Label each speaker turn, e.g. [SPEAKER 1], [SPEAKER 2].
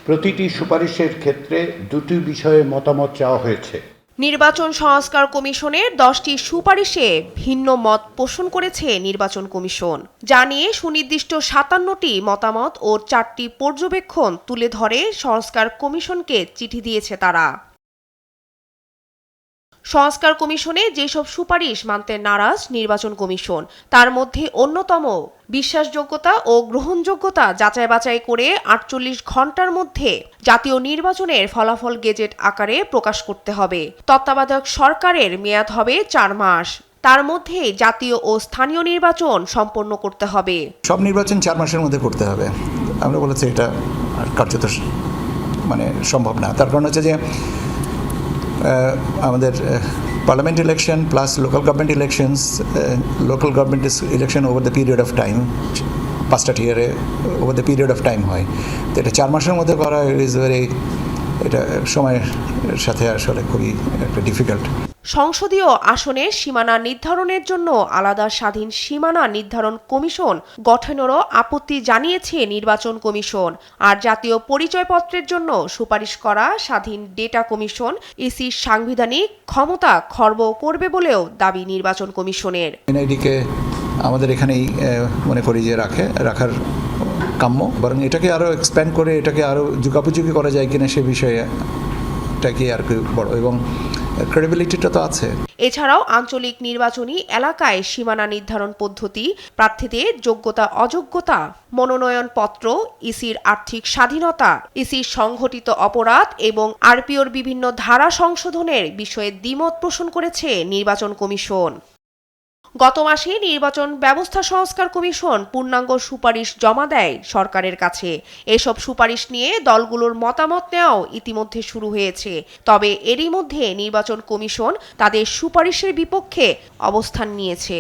[SPEAKER 1] প্রতিটি সুপারিশের ক্ষেত্রে দুটি বিষয়ে মতামত চাওয়া হয়েছে।
[SPEAKER 2] নির্বাচন সংস্কার কমিশনের 10টি সুপারিশে ভিন্ন মত পোষণ করেছে নির্বাচন কমিশন, যা নিয়ে সুনির্দিষ্ট 57টি মতামত ও 4টি পর্যবেক্ষণ তুলে ধরে সংস্কার কমিশনকে চিঠি দিয়েছে তারা। সংস্কার কমিশনে যেসব সুপারিশ মানতে নারাজ নির্বাচন কমিশন, তার মধ্যে অন্যতম বিশ্বাসযোগ্যতা ও গ্রহণযোগ্যতা যাচাই বাছাই করে 48 ঘণ্টার মধ্যে জাতীয় নির্বাচনের ফলাফল গেজেট আকারে প্রকাশ করতে হবে। তত্ত্বাবধায়ক সরকারের মেয়াদ হবে 4 মাস। তার মধ্যে জাতীয় ও স্থানীয় নির্বাচন সম্পন্ন করতে হবে।
[SPEAKER 3] সব নির্বাচন 4 মাসের মধ্যে করতে হবে। আমরা বলেছি এটা আর কার্যত সম্ভব না। তার কারণ হচ্ছে যে আমাদের parliament election plus local government elections, local government election over the period of time, 5টা টিয়ারে over the period of time হয়। তো এটা 4 মাসের মধ্যে করা এটা সময়ের সাথে আসলে খুবই একটা ডিফিকাল্ট।
[SPEAKER 2] সংসদীয় আসনের সীমানা নির্ধারণের জন্য আলাদা স্বাধীন সীমানা নির্ধারণ কমিশন গঠনেরও আপত্তি জানিয়েছে নির্বাচন কমিশন। আর জাতীয় পরিচয়পত্রের জন্য সুপারিশ করা স্বাধীন ডেটা কমিশন ইসির সাংবিধানিক ক্ষমতা খর্ব করবে বলেও দাবি নির্বাচন কমিশনের।
[SPEAKER 3] এনআইডিকে আমাদের এখানেই মনে করি যে রাখার কাম্য, বরং এটাকে আরও এক্সপ্যান্ড করে এটাকে আরও যুগাপযোগী করা যায় কিনা সে বিষয়ে এটাকে আর কি বড়, এবং ক্রেডিবিলিটিটা তো আছে।
[SPEAKER 2] এছাড়াও আঞ্চলিক নির্বাচনী এলাকায় সীমানা নির্ধারণ পদ্ধতি, প্রার্থীদের যোগ্যতা অযোগ্যতা, মনোনয়নপত্র, ইসির আর্থিক স্বাধীনতা, ইসির সংঘটিত অপরাধ এবং আরপিওর বিভিন্ন ধারা সংশোধনের বিষয়ে দ্বিমত পোষণ করেছে নির্বাচন কমিশন। গত মাসে নির্বাচন ব্যবস্থা সংস্কার কমিশন পূর্ণাঙ্গ সুপারিশ জমা দেয় সরকারের কাছে। এসব সুপারিশ নিয়ে দলগুলোর মতামত নেওয়াও ইতিমধ্যে শুরু হয়েছে। তবে এরই মধ্যে নির্বাচন কমিশন তাদের সুপারিশের বিপক্ষে অবস্থান নিয়েছে।